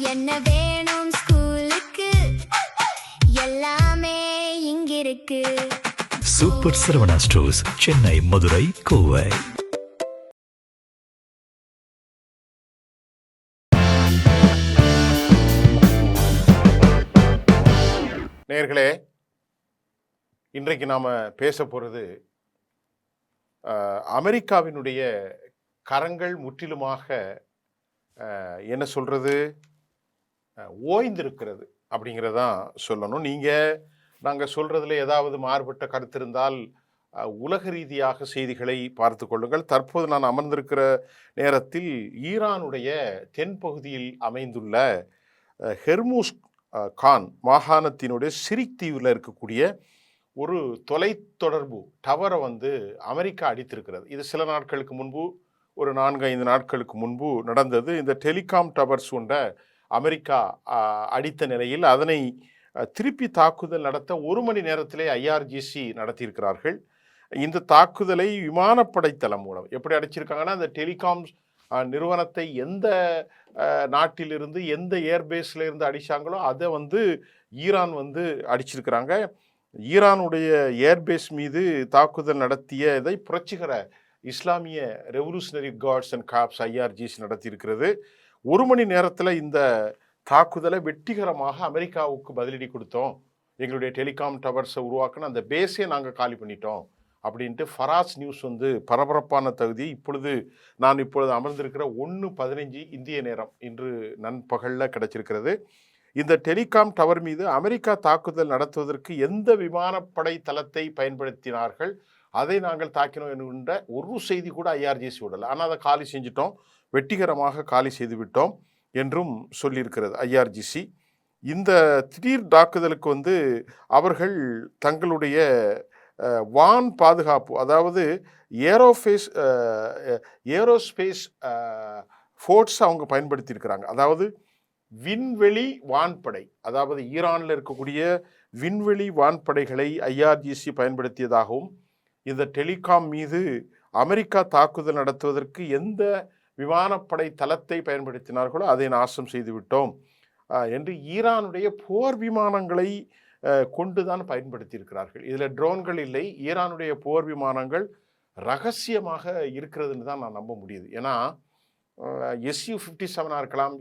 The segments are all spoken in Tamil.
என்ன வேணும் ஸ்கூலுக்கு எல்லாமே இங்கிருக்கு. சூப்பர் சரவணா ஸ்டோர்ஸ், சென்னை, மதுரை, கோவை. நேயர்களே, இன்றைக்கு நாம் பேச போகிறது அமெரிக்காவினுடைய கரங்கள் முற்றிலுமாக என்ன சொல்கிறது ஓய்ந்திருக்கிறது அப்படிங்கிறதான் சொல்லணும். நாங்கள் சொல்கிறதுல ஏதாவது மாறுபட்ட கருத்து இருந்தால் உலக ரீதியாக செய்திகளை பார்த்து கொள்ளுங்கள். தற்போது நான் அமர்ந்திருக்கிற நேரத்தில் ஈரானுடைய தென்பகுதியில் அமைந்துள்ள ஹெர்மூஸ் கான் மாகாணத்தினுடைய சிரிக் தீவில் இருக்கக்கூடிய ஒரு தொலைத்தொடர்பு டவரை அமெரிக்கா அடித்திருக்கிறது. இது சில நாட்களுக்கு முன்பு, ஒரு 4-5 நாட்களுக்கு முன்பு நடந்தது. இந்த டெலிகாம் டவர்ஸ் அமெரிக்கா அடித்த நிலையில் அதனை திருப்பி தாக்குதல் நடத்த 1 மணி நேரத்திலே IRGC நடத்தியிருக்கிறார்கள். இந்த தாக்குதலை விமானப்படை தளம் மூலம் எப்படி அடிச்சிருக்காங்கன்னா, அந்த டெலிகாம் நிறுவனத்தை எந்த நாட்டிலிருந்து எந்த ஏர்பேஸில் இருந்து அடித்தாங்களோ அதை ஈரான் அடிச்சிருக்கிறாங்க. ஈரானுடைய ஏர்பேஸ் மீது தாக்குதல் நடத்தியதை புரட்சிகர இஸ்லாமிய revolutionary guards and corps IRGC நடத்தியிருக்கிறது. 1 மணி நேரத்தில் இந்த தாக்குதலை வெற்றிகரமாக அமெரிக்காவுக்கு பதிலடி கொடுத்தோம், எங்களுடைய டெலிகாம் டவர்ஸை உருவாக்கின அந்த பேஸே நாங்கள் காலி பண்ணிட்டோம் அப்படின்ட்டு ஃபராஸ் நியூஸ் பரபரப்பான தகுதி நான் இப்பொழுது அமர்ந்திருக்கிற 1:15 இந்திய நேரம் இன்று நண்பகலில் கிடைச்சிருக்கிறது. இந்த டெலிகாம் டவர் மீது அமெரிக்கா தாக்குதல் நடத்துவதற்கு எந்த விமானப்படை தளத்தை பயன்படுத்தினார்கள், அதை நாங்கள் தாக்கினோம் என்கின்ற ஒரு செய்தி கூட IRGC விடலை. ஆனால் அதை காலி செஞ்சிட்டோம், வெற்றிகரமாக காலி செய்து விட்டோம் என்றும் சொல்லியிருக்கிறது IRGC. இந்த திடீர் தாக்குதலுக்கு அவர்கள் தங்களுடைய வான் பாதுகாப்பு, அதாவது ஏரோஸ்பேஸ் ஃபோர்ஸ் அவங்க பயன்படுத்தியிருக்கிறாங்க. அதாவது விண்வெளி வான்படை, அதாவது ஈரானில் இருக்கக்கூடிய விண்வெளி வான்படைகளை IRGC பயன்படுத்தியதாகவும், இந்த டெலிகாம் மீது அமெரிக்கா தாக்குதல் நடத்துவதற்கு எந்த விமானப்படை தளத்தை பயன்படுத்தினார்களோ அதை நாசம் செய்துவிட்டோம் என்று ஈரானுடைய போர் விமானங்களை கொண்டுதான் பயன்படுத்தியிருக்கிறார்கள். இதில் ட்ரோன்கள் இல்லை. ஈரானுடைய போர் விமானங்கள் ரகசியமாக இருக்கிறதுன்னு தான் நான் நம்ப முடியுது. ஏன்னா Su-57 இருக்கலாம்,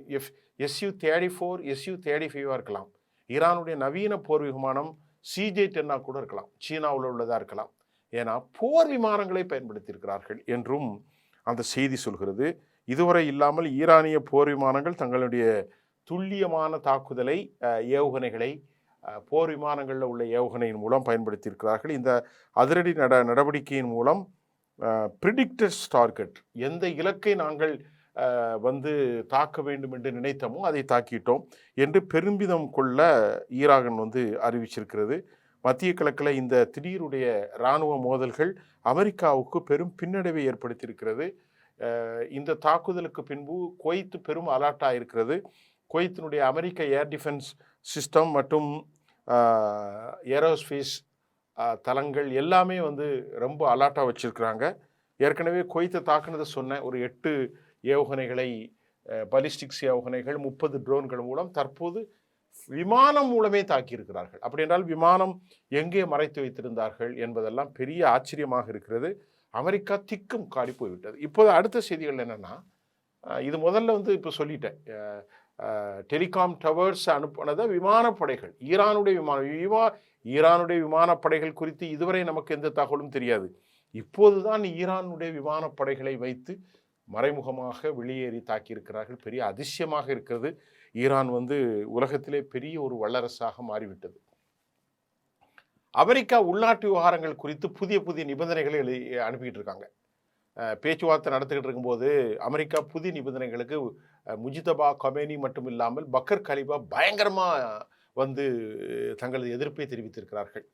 Su-34, Su-35 இருக்கலாம். ஈரானுடைய நவீன போர் விமானம் CJ-10 கூட இருக்கலாம், சீனாவில் உள்ளதாக இருக்கலாம். ஏன்னா போர் விமானங்களை பயன்படுத்தியிருக்கிறார்கள் என்றும் அந்த செய்தி சொல்கிறது. இதுவரை இல்லாமல் ஈரானிய போர் விமானங்கள் தங்களுடைய துல்லியமான தாக்குதலை ஏவுகணைகளை போர் விமானங்களில் உள்ள ஏவுகணையின் மூலம் பயன்படுத்தியிருக்கிறார்கள். இந்த அதிரடி நடவடிக்கையின் மூலம் ப்ரிடிக்டட் டார்கெட், எந்த இலக்கை நாங்கள் தாக்க வேண்டும் என்று நினைத்தோமோ அதை தாக்கிட்டோம் என்று பெருமிதம் கொள்ள ஈரான் அறிவிச்சிருக்கிறது. மத்திய கிழக்கில் இந்த திடீருடைய இராணுவ மோதல்கள் அமெரிக்காவுக்கு பெரும் பின்னடைவை ஏற்படுத்தியிருக்கிறது. இந்த தாக்குதலுக்கு பின்பு குவைத் பெரும் அலர்ட்டாக இருக்கிறது. குவைத்தினுடைய அமெரிக்க ஏர் டிஃபென்ஸ் சிஸ்டம் மற்றும் ஏரோஸ்பேஸ் தளங்கள் எல்லாமே ரொம்ப அலர்ட்டாக வச்சுருக்கிறாங்க. ஏற்கனவே குவைத்தை தாக்குனதை சொன்ன ஒரு 8 ஏவுகணைகளை, பலிஸ்டிக்ஸ் ஏவுகணைகள், 30 ட்ரோன்கள் மூலம் தற்போது விமானம் மூலமே தாக்கியிருக்கிறார்கள். அப்படி என்றால் விமானம் எங்கே மறைத்து வைத்திருந்தார்கள் என்பதெல்லாம் பெரிய ஆச்சரியமாக இருக்கிறது. அமெரிக்கா திக்கும் காடி போய்விட்டது. இப்போது அடுத்த செய்திகள் என்னென்னா, இது முதல்ல இப்போ சொல்லிட்டேன், டெலிகாம் டவர்ஸ் அனுப்பினதை விமானப்படைகள், ஈரானுடைய விமானப்படைகள் குறித்து இதுவரை நமக்கு எந்த தகவலும் தெரியாது. இப்போதுதான் ஈரானுடைய விமானப்படைகளை வைத்து மறைமுகமாக வெளியேறி தாக்கியிருக்கிறார்கள். பெரிய அதிசயமாக இருக்கிறது. ஈரான் உலகத்திலே பெரிய ஒரு வல்லரசாக மாறிவிட்டது. அமெரிக்கா உள்நாட்டு விவகாரங்கள் குறித்து புதிய புதிய நிபந்தனைகளை அனுப்பிக்கிட்டு இருக்காங்க. பேச்சுவார்த்தை நடத்திக்கிட்டு இருக்கும்போது அமெரிக்கா புதிய நிபந்தனைகளுக்கு முஜிதபா கமேனி மட்டும் இல்லாமல் பக்கர் கலிபா பயங்கரமாக தங்களது எதிர்ப்பை தெரிவித்திருக்கிறார்கள்.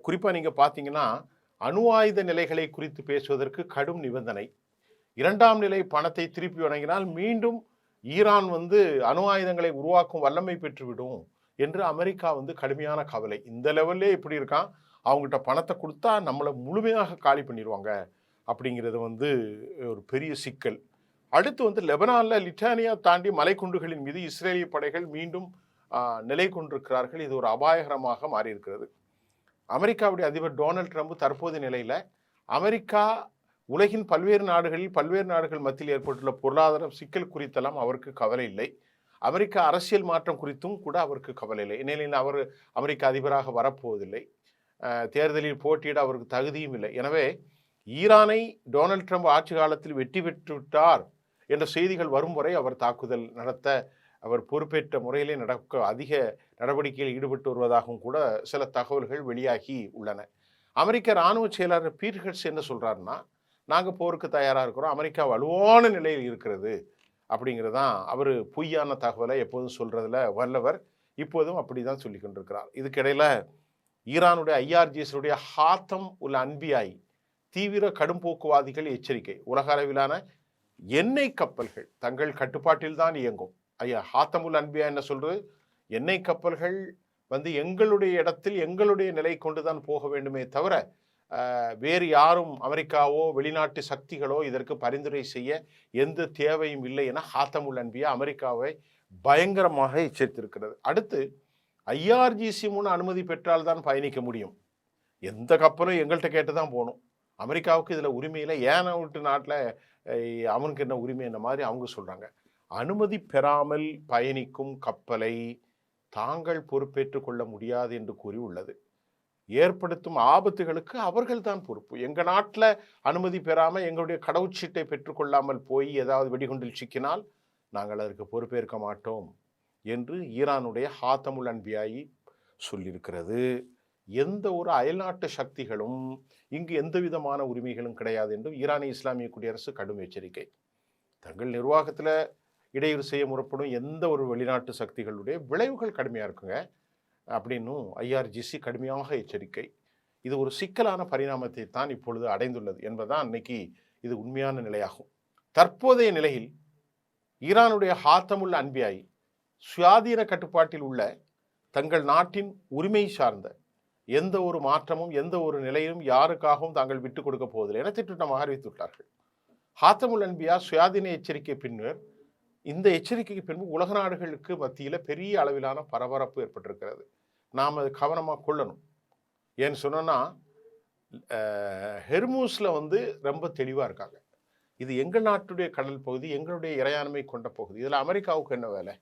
குறிப்பாக நீங்கள் பார்த்தீங்கன்னா, அணு ஆயுத நிலைகளை குறித்து பேசுவதற்கு கடும் நிபந்தனை. 2ஆம் நிலை பணத்தை திருப்பி வழங்கினால் மீண்டும் ஈரான் அணு ஆயுதங்களை உருவாக்கும் வல்லமை பெற்றுவிடும் என்று அமெரிக்கா கடுமையான கவலை. இந்த லெவல்லே இப்படி இருக்கான், அவங்ககிட்ட பணத்தை கொடுத்தா நம்மளை முழுமையாக காலி பண்ணிடுவாங்க அப்படிங்கிறது ஒரு பெரிய சிக்கல். அடுத்து வந்து லெபனானில் லிட்டானியா தாண்டி மலைக்குண்டுகளின் மீது இஸ்ரேலிய படைகள் மீண்டும் நிலை கொண்டிருக்கிறார்கள். இது ஒரு அபாயகரமாக மாறியிருக்கிறது. அமெரிக்காவுடைய அதிபர் டொனால்ட் ட்ரம்ப் தற்போதைய நிலையில் அமெரிக்கா உலகின் பல்வேறு நாடுகள் மத்தியில் ஏற்பட்டுள்ள பொருளாதார சிக்கல் குறித்தெல்லாம் அவருக்கு கவலை இல்லை. அமெரிக்கா அரசியல் மாற்றம் குறித்தும் கூட அவருக்கு கவலை இல்லை. ஏனெனில் அவர் அமெரிக்க அதிபராக வரப்போவதில்லை. தேர்தலில் போட்டியிட அவருக்கு தகுதியும் இல்லை. எனவே ஈரானை டொனால்ட் ட்ரம்ப் ஆட்சி காலத்தில் வெற்றி பெற்றுவிட்டார் என்ற செய்திகள் வரும் வரை அவர் தாக்குதல் நடத்த அவர் பொறுப்பேற்ற முறையிலே அதிக நடவடிக்கையில் ஈடுபட்டு வருவதாகவும் கூட சில தகவல்கள் வெளியாகி உள்ளன. அமெரிக்க இராணுவ செயலாளர் பீட்டர்ஸ் என்ன சொல்கிறாருன்னா, நாங்கள் போருக்கு தயாராக இருக்கிறோம், அமெரிக்கா வலுவான நிலையில் இருக்கிறது அப்படிங்கிறது தான் அவர் பொய்யான தகவலை எப்போதும் சொல்கிறதுல வல்லவர். இப்போதும் அப்படி தான் சொல்லி கொண்டிருக்கிறார். இதுக்கிடையில் ஈரானுடைய ஐஆர்ஜிஎஸ்னுடைய ஹாத்தம் உல் அன்பியாய் தீவிர கடும்போக்குவாதிகள் எச்சரிக்கை. உலக அளவிலான எண்ணெய் கப்பல்கள் தங்கள் கட்டுப்பாட்டில் தான் இயங்கும். ஹாத்தம் உல் அன்பியா என்ன சொல்றது, எண்ணெய் கப்பல்கள் வந்து எங்களுடைய இடத்தில் எங்களுடைய நிலை கொண்டுதான் போக வேண்டுமே தவிர வேறு யாரும் அமெரிக்காவோ வெளிநாட்டு சக்திகளோ இதற்கு பரிந்துரை செய்ய எந்த தேவையும் இல்லை என ஹாத்தம் உல் அன்பியா அமெரிக்காவை பயங்கரமாக எச்சரித்திருக்கிறது. அடுத்து ஐஆர்ஜிசி முன் அனுமதி பெற்றால்தான் பயணிக்க முடியும். எந்த கப்பலும் எங்கள்கிட்ட கேட்டு தான் போகணும். அமெரிக்காவுக்கு இதில் உரிமையில் ஏன் விட்டு நாட்டில் அவனுக்கு என்ன உரிமை என்ன மாதிரி அவங்க சொல்கிறாங்க. அனுமதி பெறாமல் பயணிக்கும் கப்பலை தாங்கள் பொறுப்பேற்றுக் கொள்ள முடியாது என்று கூறி உள்ளது. ஏற்படுத்தும் ஆபத்துகளுக்கு அவர்கள் தான் பொறுப்பு. எங்கள் நாட்டில் அனுமதி பெறாமல் எங்களுடைய கடவுச்சீட்டை பெற்றுக்கொள்ளாமல் போய் ஏதாவது வெடிகுண்டில் சிக்கினால் நாங்கள் அதற்கு பொறுப்பேற்க மாட்டோம் என்று ஈரானுடைய ஹாத்தம் உல் அன்பியாய் சொல்லியிருக்கிறது. எந்த ஒரு அயல்நாட்டு சக்திகளும் இங்கு எந்த விதமான உரிமைகளும் கிடையாது என்று ஈரானிய இஸ்லாமிய குடியரசு கடும் எச்சரிக்கை. தங்கள் நிர்வாகத்தில் இடையூறு செய்ய முற்படும் எந்த ஒரு வெளிநாட்டு சக்திகளுடைய விளைவுகள் கடுமையாக இருக்குங்க அப்படின்னும் ஐஆர்ஜிசி கடுமையாக எச்சரிக்கை. இது ஒரு சிக்கலான பரிணாமத்தை தான் இப்பொழுது அடைந்துள்ளது என்பதுதான் அன்னைக்கு இது உண்மையான நிலையாகும். தற்போதைய நிலையில் ஈரானுடைய ஹாத்தம் உல் அன்பியாய் சுயாதீன கட்டுப்பாட்டில் உள்ள தங்கள் நாட்டின் உரிமை சார்ந்த எந்த ஒரு மாற்றமும் எந்த ஒரு நிலையும் யாருக்காகவும் தாங்கள் விட்டுக் கொடுக்க போவதில்லை என திட்டமாக அறிவித்துள்ளார்கள். ஹாத்தம் உல் அன்பியா சுயாதீன எச்சரிக்கை பின்னர் இந்த எச்சரிக்கைக்கு பின்பு உலக நாடுகளுக்கு மத்தியில் பெரிய அளவிலான பரபரப்பு ஏற்பட்டிருக்கிறது. நாம் அதை கவனமாக கொள்ளணும். ஏன்னு சொன்னோன்னா ஹெர்மூஸில் வந்து ரொம்ப தெளிவாக இருக்காங்க. இது எங்கள் நாட்டுடைய கடல் பகுதி, எங்களுடைய இறையாண்மை கொண்ட பகுதி. இதில் அமெரிக்காவுக்கு என்ன வேலை?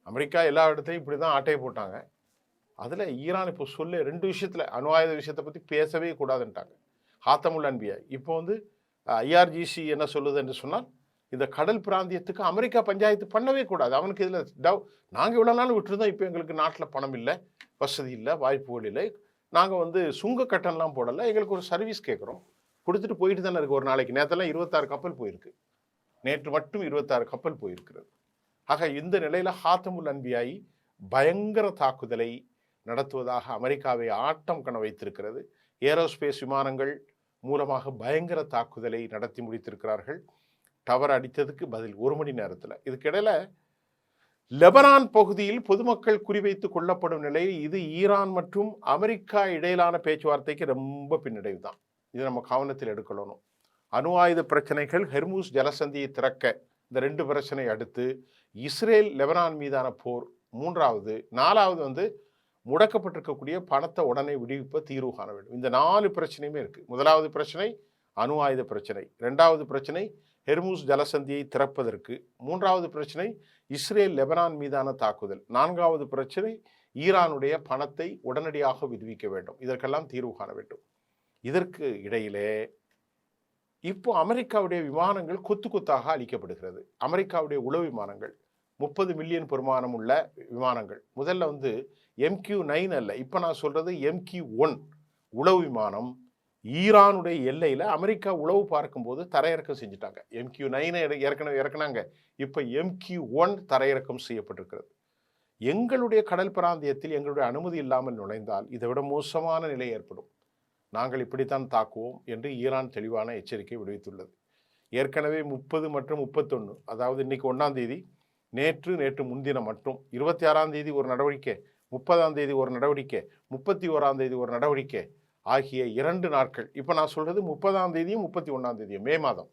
அமெரிக்கா எல்லா இடத்தையும் இப்படி தான் ஆட்டையை போட்டாங்க. அதில் ஈரான் இப்போ சொல்ல 2 விஷயத்தில் அணு ஆயுத விஷயத்தை பற்றி பேசவே கூடாதுன்ட்டாங்க. ஹாத்தம் உல் அன்பியா இப்போ வந்து ஐஆர்ஜிசி என்ன சொல்லுது என்று சொன்னால், இந்த கடல் பிராந்தியத்துக்கு அமெரிக்கா பஞ்சாயத்து பண்ணவே கூடாது. அவனுக்கு இதில் நாங்கள் இவ்வளோ நாள் விட்டுருந்தோம், இப்போ எங்களுக்கு நாட்டில் பணம் இல்லை, வசதி இல்லை, வாய்ப்புகள் இல்லை, நாங்கள் வந்து சுங்க கட்டணம்லாம் போடலை, எங்களுக்கு ஒரு சர்வீஸ் கேட்குறோம், கொடுத்துட்டு போயிட்டு தானே இருக்குது. ஒரு நாளைக்கு நேரத்தெல்லாம் 26 கப்பல் போயிருக்கு, நேற்று மட்டும் 26 கப்பல் போயிருக்கிறது. ஆக இந்த நிலையில் ஹாத்தம் உல் அன்பியாய் பயங்கர தாக்குதலை நடத்துவதாக அமெரிக்காவை ஆட்டம் கண வைத்திருக்கிறது. ஏரோஸ்பேஸ் விமானங்கள் மூலமாக பயங்கர தாக்குதலை நடத்தி முடித்திருக்கிறார்கள். டவர் அடித்ததுக்கு பதில் 1 மணி நேரத்தில். இதுக்கிடையில் லெபனான் பகுதியில் பொதுமக்கள் குறிவைத்து கொல்லப்படும் நிலையில் இது ஈரான் மற்றும் அமெரிக்கா இடையிலான பேச்சுவார்த்தைக்கு ரொம்ப பின்னடைவு தான். இது நம்ம கவனத்தில் எடுக்கணும். அணு ஆயுத பிரச்சனைகள், ஹெர்மூஸ் ஜலசந்தியை திறக்க, இந்த 2 பிரச்சனை அடுத்து இஸ்ரேல் லெபனான் மீதான போர் 3வது, 4வது வந்து முடக்கப்பட்டிருக்கக்கூடிய பணத்தை உடனே விடுவிப்ப தீர்வு காண வேண்டும். இந்த 4 பிரச்சனையுமே இருக்குது. 1வது பிரச்சனை அணு ஆயுத பிரச்சனை, 2வது பிரச்சனை ஹெர்மூஸ் ஜலசந்தியை திறப்பதற்கு, 3வது பிரச்சனை இஸ்ரேல் லெபனான் மீதான தாக்குதல், 4வது பிரச்சனை ஈரானுடைய பணத்தை உடனடியாக விடுவிக்க வேண்டும். இதற்கெல்லாம் தீர்வு காண வேண்டும். இதற்கு இடையிலே இப்போ அமெரிக்காவுடைய விமானங்கள் கொத்து கொத்தாக அளிக்கப்படுகிறது. அமெரிக்காவுடைய உளவு விமானங்கள் 30 மில்லியன் பெருமானம் உள்ள விமானங்கள். முதல்ல வந்து MQ-9 அல்ல, இப்போ நான் சொல்றது MQ-1 உளவு விமானம் ஈரானுடைய எல்லையில் அமெரிக்கா உளவு பார்க்கும்போது தரையிறக்கம் செஞ்சுட்டாங்க. MQ-9 ஏற்கனவே இறக்குனாங்க, இப்போ MQ-1 தரையிறக்கம் செய்யப்பட்டிருக்கிறது. எங்களுடைய கடல் பிராந்தியத்தில் எங்களுடைய அனுமதி இல்லாமல் நுழைந்தால் இதை விட மோசமான நிலை ஏற்படும், நாங்கள் இப்படித்தான் தாக்குவோம் என்று ஈரான் தெளிவான எச்சரிக்கை விடுவித்துள்ளது. ஏற்கனவே 30 மற்றும் 31, அதாவது இன்னைக்கு 1ஆம் தேதி, நேற்று முன்தினம் மற்றும் 26ஆம் தேதி ஒரு நடவடிக்கை, 30ஆம் தேதி ஒரு நடவடிக்கை, 31ஆம் தேதி ஒரு நடவடிக்கை ஆகிய 2 நாட்கள். இப்போ நான் சொல்றது 30ஆம் தேதியும் 31ஆம் தேதியும் மே மாதம்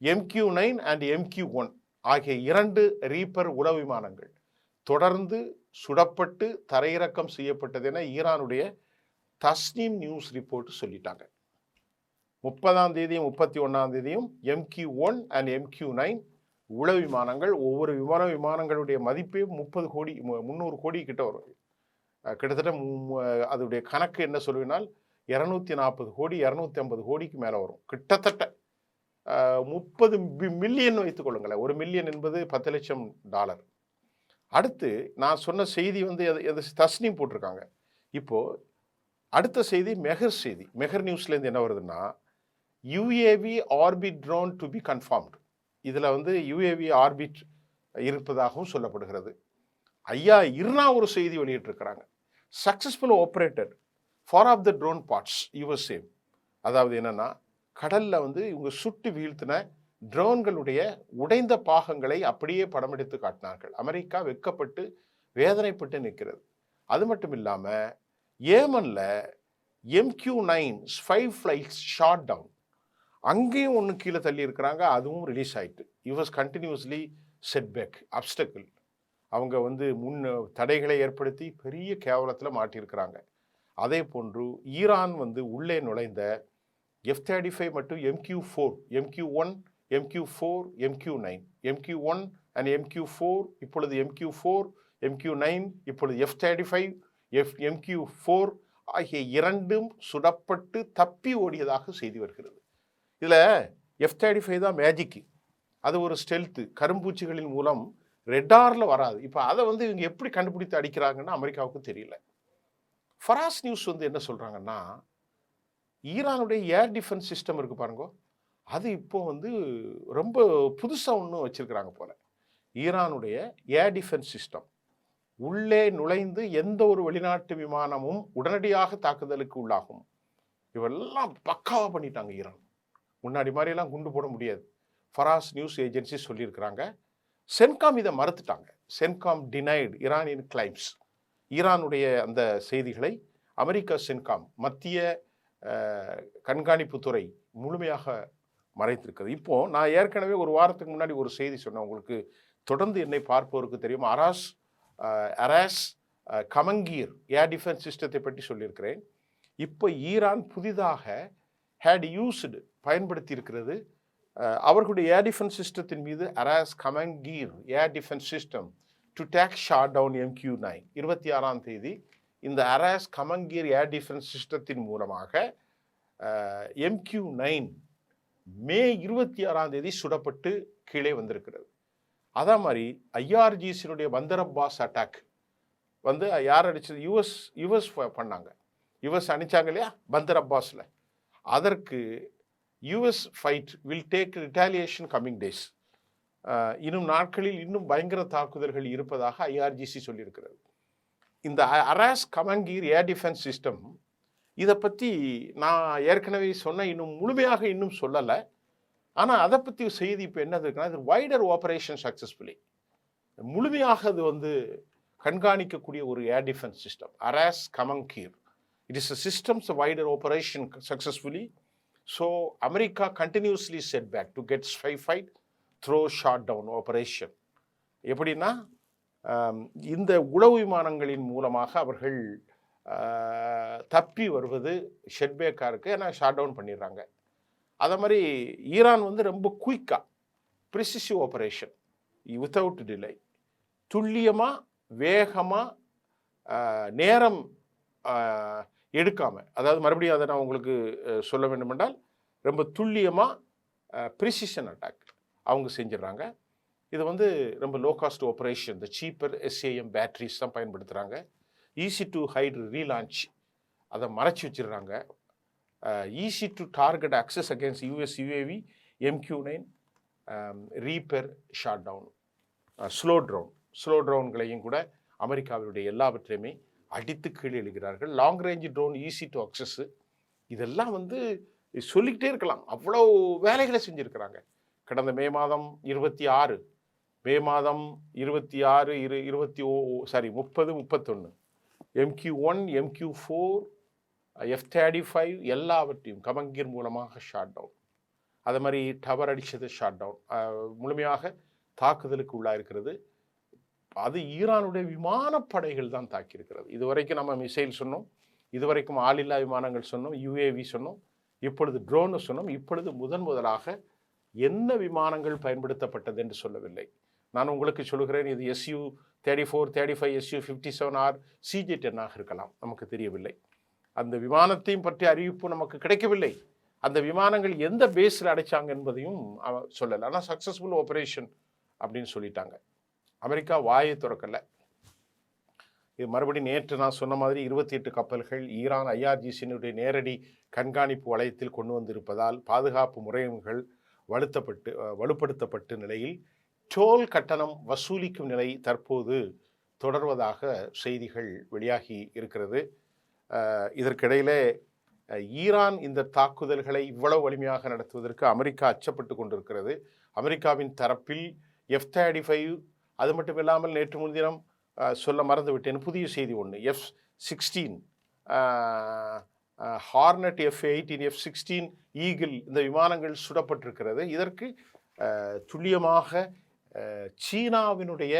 MQ-9 அண்ட் MQ-1 ஆகிய 2 ரீப்பர் உளவு விமானங்கள் தொடர்ந்து சுடப்பட்டு தரையிறக்கம் செய்யப்பட்டது என ஈரானுடைய தஸ்னீம் நியூஸ் ரிப்போர்ட் சொல்லிட்டாங்க. 30ஆம் தேதியும் 31ஆம் தேதியும் MQ-1 அண்ட் MQ-9 உளவு விமானங்கள், ஒவ்வொரு விமானங்களுடைய மதிப்பே 300 கோடி கிட்ட வரும். கிட்டத்தட்ட அதோடைய கணக்கு என்ன சொல்லுவினால் 240 கோடி 250 கோடிக்கு மேலே வரும். கிட்டத்தட்ட 30 மில்லியன் வைத்துக் கொள்ளுங்களேன். 1 மில்லியன் என்பது $10 லட்சம். அடுத்து நான் சொன்ன செய்தி வந்து தஸ்னீம் போட்டிருக்காங்க. இப்போ அடுத்த செய்தி மெஹர் நியூஸ்லேருந்து என்ன வருதுன்னா, UAV orbit drone to be confirmed. இதில் வந்து UAV ஆர்பிட் இருப்பதாகவும் சொல்லப்படுகிறது. ஐயா இர்னா ஒரு செய்தி வெளியிட்டிருக்கிறாங்க. Successful operated for of the drone parts USA. அதாவது என்னன்னா, கடல்ல வந்து இவங்க சுட்டு வீழ்த்தின ட்ரோன்களுடைய உடைந்த பாகங்களை அப்படியே படம் எடுத்து காட்டினார்கள். அமெரிக்கா வெட்கப்பட்டு வேதனைப்பட்டு நிற்கிறது. அது மட்டும் இல்லாம ஏமன்ல MQ-9 5 ஃபிளைட்ஸ் ஷாட் டவுன், அங்கேயும் ஒன்று கீழே தள்ளி இருக்கிறாங்க. அதுவும் ரிலீஸ் ஆயிட்டு. யுஎஸ் கண்டினியூஸ்லி செட்பேக் அப்டக்கிள், அவங்க வந்து தடைகளை ஏற்படுத்தி பெரிய கேவலத்தில் மாட்டியிருக்கிறாங்க. அதே போன்று ஈரான் வந்து உள்ளே நுழைந்த F-35 மற்றும் MQ-4, MQ-1, MQ-4, MQ-9, MQ-1 and MQ-4, இப்பொழுது MQ-4, MQ-9, இப்பொழுது F-35, MQ-4 ஆகிய 2ம் சுடப்பட்டு தப்பி ஓடியதாக செய்தி வருகிறது. இதில் F-35 தான் மேஜிக்கு. அது ஒரு ஸ்டெல்த்து, கரும்பூச்சிகளின் மூலம் ரெட்டாரில் வராது. இப்போ அதை வந்து இவங்க எப்படி கண்டுபிடித்து அடிக்கிறாங்கன்னு அமெரிக்காவுக்கு தெரியல. ஃபராஸ் நியூஸ் வந்து என்ன சொல்கிறாங்கன்னா, ஈரானுடைய ஏர் டிஃபென்ஸ் சிஸ்டம் இருக்குது பாருங்க, அது இப்போ வந்து ரொம்ப புதுசாக ஒன்றும் வச்சுருக்கிறாங்க போல். ஈரானுடைய ஏர் டிஃபென்ஸ் சிஸ்டம் உள்ளே நுழைந்து எந்த ஒரு வெளிநாட்டு விமானமும் உடனடியாக தாக்குதலுக்கு உள்ளாகும். இவெல்லாம் பக்காவாக பண்ணிட்டாங்க ஈரான். முன்னாடி மாதிரியெல்லாம் குண்டு போட முடியாது. ஃபராஸ் நியூஸ் ஏஜென்சி சொல்லியிருக்கிறாங்க. சென்காம் இதை மறுத்துட்டாங்க. CENTCOM denied Iranian claims. ஈரானுடைய அந்த செய்திகளை அமெரிக்கா சென்காம் மத்திய கண்காணிப்புத்துறை முழுமையாக மறைத்திருக்கிறது. இப்போ நான் ஏற்கனவே ஒரு வாரத்துக்கு முன்னாடி ஒரு செய்தி சொன்னேன் உங்களுக்கு, தொடர்ந்து என்னை பார்ப்பவருக்கு தெரியும். அராஸ் கமங்கீர் ஏர் டிஃபென்ஸ் சிஸ்டத்தை பற்றி சொல்லியிருக்கிறேன். இப்போ ஈரான் புதிதாக பயன்படுத்தி இருக்கிறது அவர்களுடைய ஏர் டிஃபென்ஸ் சிஸ்டத்தின் மீது Arash Kamangir air defence system to take shot down MQ-9. 26ஆம் தேதி இந்த அராஸ் கமங்கீர் ஏர் டிஃபென்ஸ் சிஸ்டத்தின் மூலமாக MQ-9 மே 26ஆம் தேதி சுடப்பட்டு கீழே வந்திருக்கிறது. அதே மாதிரி IRGCனுடைய பந்தர் அப்பாஸ் அட்டாக் வந்து யார் அடிச்சது? யுஎஸ் பண்ணாங்க. யுஎஸ் அணிச்சாங்க இல்லையா பந்தர் அப்பாஸில். அதற்கு US fight will take retaliation coming days. இன்னும் நாட்களில் இன்னும் பயங்கர தாக்குதல்கள் இருப்பதாக IRGC சொல்லியிருக்கிறது. இந்த harass Kamangir air defence system இதை பற்றி நான் ஏற்கனவே சொன்ன, இன்னும் முழுமையாக இன்னும் சொல்லலை. ஆனால் அதை பற்றி செய்தி இப்போ என்ன இருக்குன்னா, இது வைடர் ஆப்ரேஷன் சக்ஸஸ்ஃபுல்லி முழுமையாக அது வந்து கண்காணிக்கக்கூடிய ஒரு air defence system Arash Kamangir. It is a systems wider operation successfully. So America continuously set back to get fight through shot down operation. எப்படின்னா இந்த உளவு விமானங்களின் மூலமாக அவர்கள் தப்பி வருவது ஷெட்பேக்காக இருக்குது. ஏன்னா ஷாட் டவுன் பண்ணிடுறாங்க. அதே மாதிரி ஈரான் வந்து ரொம்ப குயிக்காக ப்ரிசிசிவ் ஆப்ரேஷன் வித்தவுட் டிலே, துல்லியமாக வேகமாக நேரம் எடுக்காமல், அதாவது மறுபடியும் அதை நான் உங்களுக்கு சொல்ல வேண்டுமென்றால் ரொம்ப துல்லியமாக ப்ரிசிஷன் அட்டாக் அவங்க செஞ்சிடறாங்க. இது வந்து ரொம்ப லோ காஸ்ட் ஆப்ரேஷன். இந்த சீப்பர் SAM பேட்ரிஸ் தான் பயன்படுத்துகிறாங்க. ஈஸி டு ஹைட் ரீலான்ச், அதை மறைச்சி வச்சிடுறாங்க. Easy to target access against US UAV MQ-9 reaper shot down. Slow ட்ரோன்களையும் கூட அமெரிக்காவினுடைய எல்லாவற்றையுமே அடித்து கீழே எழுகிறார்கள். Long range drone easy to access, இதெல்லாம் வந்து சொல்லிக்கிட்டே இருக்கலாம். அவ்வளோ வேலைகளை செஞ்சுருக்கிறாங்க. கடந்த மே மாதம் 26 30 31 MQ-1 MQ-4 F-35 எல்லாவற்றையும் கமங்கீர் மூலமாக ஷாட் டவுன். அது மாதிரி டவர் அடித்தது ஷாட் டவுன், முழுமையாக தாக்குதலுக்கு உள்ளாயிருக்கிறது. அது ஈரானுடைய விமானப்படைகள் தான் தாக்கியிருக்கிறது. இதுவரைக்கும் நம்ம மிசைல் சொன்னோம், இதுவரைக்கும் ஆளில்லா விமானங்கள் சொன்னோம், UAV சொன்னோம், இப்பொழுது ட்ரோனு சொன்னோம். இப்பொழுது முதலாக என்ன விமானங்கள் பயன்படுத்தப்பட்டது என்று சொல்லவில்லை. நான் உங்களுக்கு சொல்கிறேன், இது SU-34, 35, SU-57R, CJ-10 இருக்கலாம், நமக்கு தெரியவில்லை. அந்த விமானத்தையும் பற்றிய அறிவிப்பு நமக்கு கிடைக்கவில்லை. அந்த விமானங்கள் எந்த பேஸில் அடைச்சாங்க என்பதையும் சொல்லலை. ஆனால் சக்ஸஸ்ஃபுல் ஆப்ரேஷன் அப்படின்னு சொல்லிட்டாங்க. அமெரிக்கா வாயை திறக்கலை. இது மறுபடியும் நேற்று நான் சொன்ன மாதிரி 28 கப்பல்கள் ஈரான் IRGC-னுடைய நேரடி கண்காணிப்பு வளையத்தில் கொண்டு வந்திருப்பதால் பாதுகாப்பு முறைகள் வலுப்படுத்தப்பட்ட நிலையில் டோல் கட்டணம் வசூலிக்கும் நிலை தற்போது தொடர்வதாக செய்திகள் வெளியாகி இருக்கிறது. இதற்கிடையிலே ஈரான் இந்த தாக்குதல்களை இவ்வளவு வலிமையாக நடத்துவதற்கு அமெரிக்கா அச்சப்பட்டு கொண்டிருக்கிறது. அமெரிக்காவின் தரப்பில் F-35, அது மட்டும் இல்லாமல் நேற்று முன்தினம் சொல்ல மறந்துவிட்டேன், புதிய செய்தி ஒன்று, F-16 hornet, F-18, F-16 eagle, இந்த விமானங்கள் சுடப்பட்டிருக்கிறது. இதற்கு துல்லியமாக சீனாவினுடைய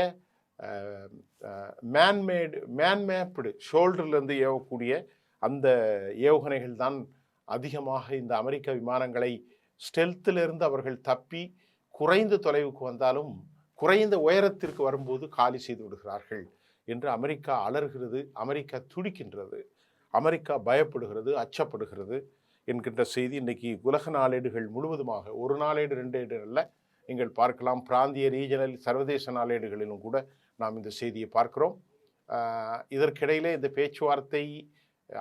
மேன்மேப்டு ஷோல்டர்லேருந்து ஏவக்கூடிய அந்த ஏவுகணைகள் தான் அதிகமாக இந்த அமெரிக்க விமானங்களை ஸ்டெல்த்திலிருந்து அவர்கள் தப்பி குறைந்த தொலைவுக்கு வந்தாலும் குறைந்த உயரத்திற்கு வரும்போது காலி செய்து விடுகிறார்கள் என்று அமெரிக்கா அலறுகிறது, அமெரிக்கா துடிக்கின்றது, அமெரிக்கா பயப்படுகிறது, அச்சப்படுகிறது என்கின்ற செய்தி இன்றைக்கி உலக நாளேடுகள் முழுவதுமாக, ஒரு நாளேடு 2 ஏடு அல்ல, நீங்கள் பார்க்கலாம், பிராந்திய ரீஜனல் சர்வதேச நாளேடுகளிலும் கூட நாம் இந்த செய்தியை பார்க்கிறோம். இதற்கிடையிலே இந்த பேச்சுவார்த்தை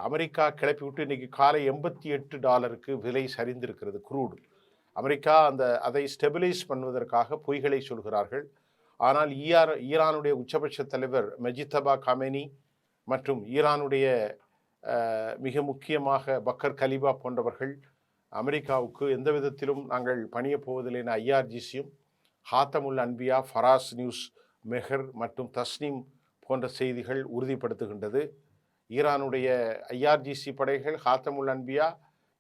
அமெரிக்கா கிளப்பிவிட்டு இன்றைக்கி காலை $88 விலை சரிந்திருக்கிறது குரூடு. அமெரிக்கா அதை ஸ்டெபிலைஸ் பண்ணுவதற்காக பொய்களை சொல்கிறார்கள். ஆனால் ஈரானுடைய உச்சபட்ச தலைவர் மஜித்தபா காமேனி மற்றும் ஈரானுடைய மிக முக்கியமாக பக்கர் கலிபா போன்றவர்கள் அமெரிக்காவுக்கு எந்த விதத்திலும் நாங்கள் பணியப் போவதில்லை என IRGC-யும், ஹாத்தமுல் அன்பியா, ஃபராஸ் நியூஸ், மெஹர் மற்றும் தஸ்னீம் போன்ற செய்திகள் உறுதிப்படுத்துகின்றது. ஈரானுடைய IRGC படைகள், ஹாத்தமுல் அன்பியா,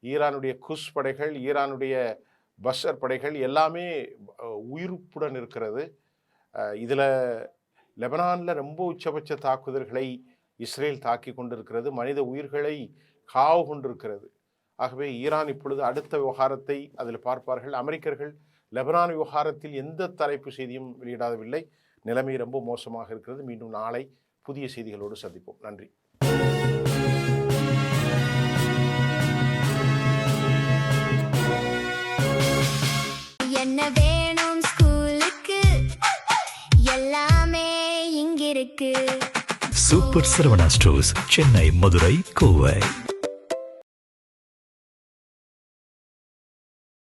ஈரானுடைய குஸ் படைகள், ஈரானுடைய பஷர் படைகள் எல்லாமே உயிர்ப்புடன் இருக்கிறது. இதில் லெபனானில் ரொம்ப உச்சபட்ச தாக்குதல்களை இஸ்ரேல் தாக்கி கொண்டிருக்கிறது, மனித உயிர்களை காவு கொண்டிருக்கிறது. ஆகவே ஈரான் இப்பொழுது அடுத்த விவகாரத்தை அதில் பார்ப்பார்கள். அமெரிக்கர்கள் லெபனான் விவகாரத்தில் எந்த தலைப்பு செய்தியும் வெளியிடவில்லை. நிலைமை ரொம்ப மோசமாக இருக்கிறது. மீண்டும் நாளை புதிய செய்திகளோடு சந்திப்போம். நன்றி. என்ன வேணும் ஸ்கூலுக்கு, எல்லாமே இங்கிருக்கு. சூப்பர் சரவணா ஸ்டோர்ஸ், சென்னை, மதுரை, கோவை.